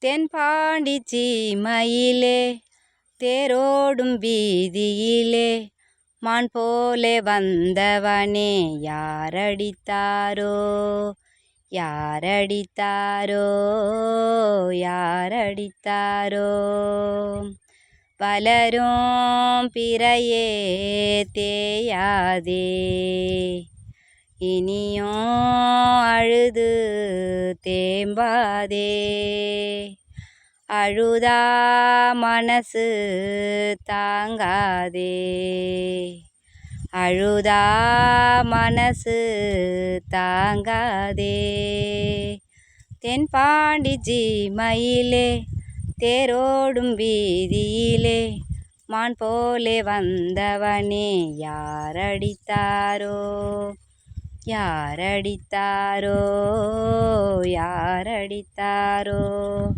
தென்பாண்டி சீமையிலே தேரோடும் வீதியிலே மான் போலே வந்தவனே யாரடித்தாரோ யாரடித்தாரோ யாரடித்தாரோ வளரும் பிறையே தேயாதே இனியும் அழுது தேம்பாதே அழுதா மனசு தாங்காதே அழுதா மனசு தாங்காதே தென்பாண்டி சீமையிலே தேரோடும் வீதியிலே மான் போலே வந்தவனே யாரடித்தாரோ யாரடித்தாரோ யாரடித்தாரோ